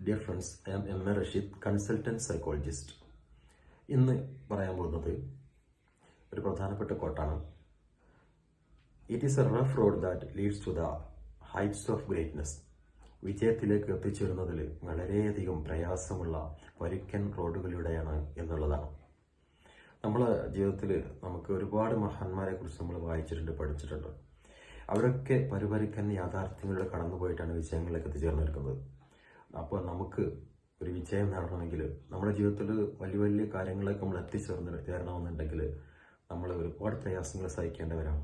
Dear friends, I am M A Rashid, consultant psychologist. ഇന്ന് പറയാൻ പോകുന്നത് ഒരു പ്രധാനപ്പെട്ട കോട്ടാണ്. It is a rough road that leads to the heights of greatness. വിജയത്തിലേക്ക് എത്തിച്ചേരുന്നതിൽ വളരെയധികം പ്രയാസമുള്ള പരുക്കൻ റോഡുകളിലൂടെയാണ് എന്നുള്ളതാണ്. നമ്മളെ ജീവിതത്തിൽ നമുക്ക് ഒരുപാട് മഹാന്മാരെ കുറിച്ച് നമ്മൾ വായിച്ചിട്ടുണ്ട്, പഠിച്ചിട്ടുണ്ട്. അവരൊക്കെ പരുപരുക്കൻ യാഥാർത്ഥ്യങ്ങളിലൂടെ കടന്നുപോയിട്ടാണ് വിജയങ്ങളിലേക്ക് എത്തിച്ചേർന്നിരിക്കുന്നത്. അപ്പോൾ നമുക്ക് ഒരു വിജയം നേടണമെങ്കിൽ നമ്മുടെ ജീവിതത്തിൽ വലിയ വലിയ കാര്യങ്ങളിലേക്ക് നമ്മൾ ചേരണമെന്നുണ്ടെങ്കിൽ നമ്മൾ ഒരുപാട് പ്രയാസങ്ങൾ സഹിക്കേണ്ടവരാണ്.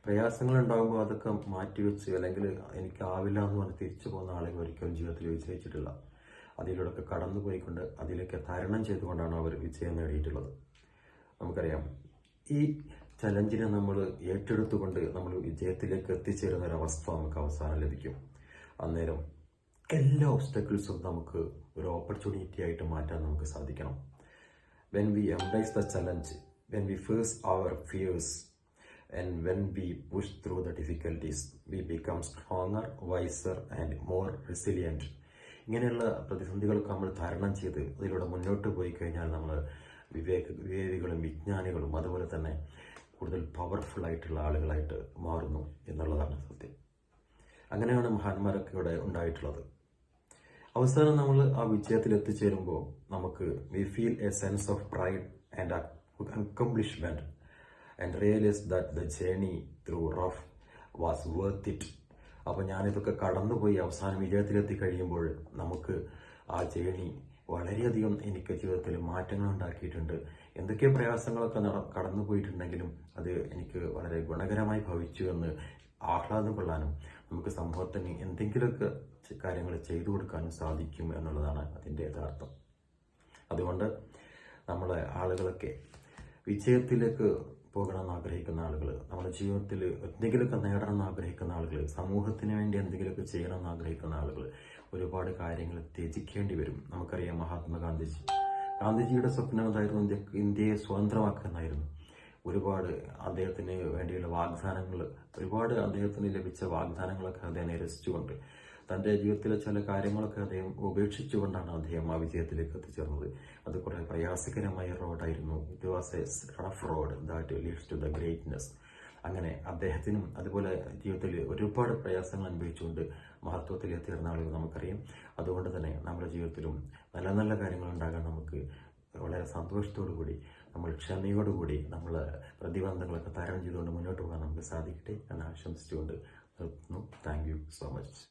പ്രയാസങ്ങൾ ഉണ്ടാകുമ്പോൾ അതൊക്കെ മാറ്റിവെച്ച് അല്ലെങ്കിൽ എനിക്കാവില്ല എന്ന് പറഞ്ഞ് തിരിച്ചു പോകുന്ന ആളുകൾ ഒരിക്കലും ജീവിതത്തിൽ വിജയിച്ചിട്ടില്ല. അതിലൂടെയൊക്കെ കടന്നുപോയിക്കൊണ്ട് അതിലേക്ക് തരണം ചെയ്തുകൊണ്ടാണ് അവർ വിജയം നേടിയിട്ടുള്ളത്. നമുക്കറിയാം, ഈ ചലഞ്ചിനെ നമ്മൾ ഏറ്റെടുത്തുകൊണ്ട് നമ്മൾ വിജയത്തിലേക്ക് എത്തിച്ചേരുന്ന ഒരവസ്ഥ നമുക്ക് അവസാനം ലഭിക്കും. അന്നേരം എല്ലാ ഒബ്സ്റ്റക്കിൾസും നമുക്ക് ഒരു ഓപ്പർച്യൂണിറ്റി ആയിട്ട് മാറ്റാൻ നമുക്ക് സാധിക്കണം. When we embrace the challenge, when we face our fears and when we push through the difficulties, we become stronger, wiser and more resilient. ഇങ്ങനെയുള്ള പ്രതിസന്ധികളൊക്കെ നമ്മൾ തരണം ചെയ്ത് അതിലൂടെ മുന്നോട്ട് പോയി കഴിഞ്ഞാൽ നമ്മൾ വിവേകികളും വിജ്ഞാനികളും അതുപോലെ തന്നെ കൂടുതൽ പവർഫുൾ ആയിട്ടുള്ള ആളുകളായിട്ട് മാറുന്നു എന്നുള്ളതാണ് സത്യം. അങ്ങനെയാണ് മഹാന്മാരൊക്കെ ഇവിടെ ഉണ്ടായിട്ടുള്ളത്. അവസാനം നമ്മൾ ആ വിജയത്തിൽ എത്തിച്ചേരുമ്പോൾ നമുക്ക് we feel A sense of pride and accomplishment and realise that the journey through rough was worth it. അപ്പോൾ ഞാനിതൊക്കെ കടന്നുപോയി അവസാനം വിജയത്തിലെത്തി കഴിയുമ്പോൾ നമുക്ക് ആ ജേർണി വളരെയധികം എനിക്ക് ജീവിതത്തിൽ മാറ്റങ്ങൾ ഉണ്ടാക്കിയിട്ടുണ്ട്. എന്തൊക്കെ പ്രയാസങ്ങളൊക്കെ കടന്നു പോയിട്ടുണ്ടെങ്കിലും അത് എനിക്ക് വളരെ ഗുണകരമായി ഭവിച്ചു എന്ന് ആഹ്ലാദം കൊള്ളാനും നമുക്ക് സമൂഹത്തിന് എന്തെങ്കിലുമൊക്കെ കാര്യങ്ങൾ ചെയ്തു കൊടുക്കാനും സാധിക്കും എന്നുള്ളതാണ് അതിൻ്റെ യഥാർത്ഥം. അതുകൊണ്ട് നമ്മളെ ആളുകളൊക്കെ വിജയത്തിലേക്ക് പോകണമെന്ന് ആഗ്രഹിക്കുന്ന ആളുകൾ, നമ്മുടെ ജീവിതത്തിൽ എന്തെങ്കിലുമൊക്കെ നേടണമെന്ന് ആഗ്രഹിക്കുന്ന ആളുകൾ, സമൂഹത്തിന് വേണ്ടി എന്തെങ്കിലുമൊക്കെ ചെയ്യണമെന്ന് ആഗ്രഹിക്കുന്ന ആളുകൾ ഒരുപാട് കാര്യങ്ങൾ ത്യജിക്കേണ്ടി വരും. നമുക്കറിയാം, ഗാന്ധിജിയുടെ സ്വപ്നം എന്തായിരുന്നു? ഇന്ത്യയെ സ്വതന്ത്രമാക്കുക എന്നായിരുന്നു. ഒരുപാട് അദ്ദേഹത്തിന് വേണ്ടിയുള്ള വാഗ്ദാനങ്ങൾ, ഒരുപാട് അദ്ദേഹത്തിന് ലഭിച്ച വാഗ്ദാനങ്ങളൊക്കെ അദ്ദേഹം നിരസിച്ചുകൊണ്ട് തൻ്റെ ജീവിതത്തിലെ ചില കാര്യങ്ങളൊക്കെ അദ്ദേഹം ഉപേക്ഷിച്ചുകൊണ്ടാണ് അദ്ദേഹം ആ വിജയത്തിലേക്ക് എത്തിച്ചേർന്നത്. അത് കുറെ പ്രയാസകരമായ റോഡായിരുന്നു. It was a rough road that leads to the greatness. അങ്ങനെ അദ്ദേഹത്തിനും അതുപോലെ ജീവിതത്തിൽ ഒരുപാട് പ്രയാസങ്ങൾ അനുഭവിച്ചുകൊണ്ട് മഹത്വത്തിൽ എത്തിയിരുന്ന ആളുകൾ നമുക്കറിയാം. അതുകൊണ്ട് തന്നെ നമ്മുടെ ജീവിതത്തിലും നല്ല നല്ല കാര്യങ്ങൾ ഉണ്ടാകാൻ നമുക്ക് വളരെ സന്തോഷത്തോടു കൂടി, നമ്മൾ ക്ഷമയോടുകൂടി നമ്മൾ പ്രതിബന്ധങ്ങളൊക്കെ തരണം ചെയ്തുകൊണ്ട് മുന്നോട്ട് പോകാൻ നമുക്ക് സാധിക്കട്ടെ എന്ന് ആശംസിച്ചുകൊണ്ട് നിർത്തുന്നു. Thank you so much.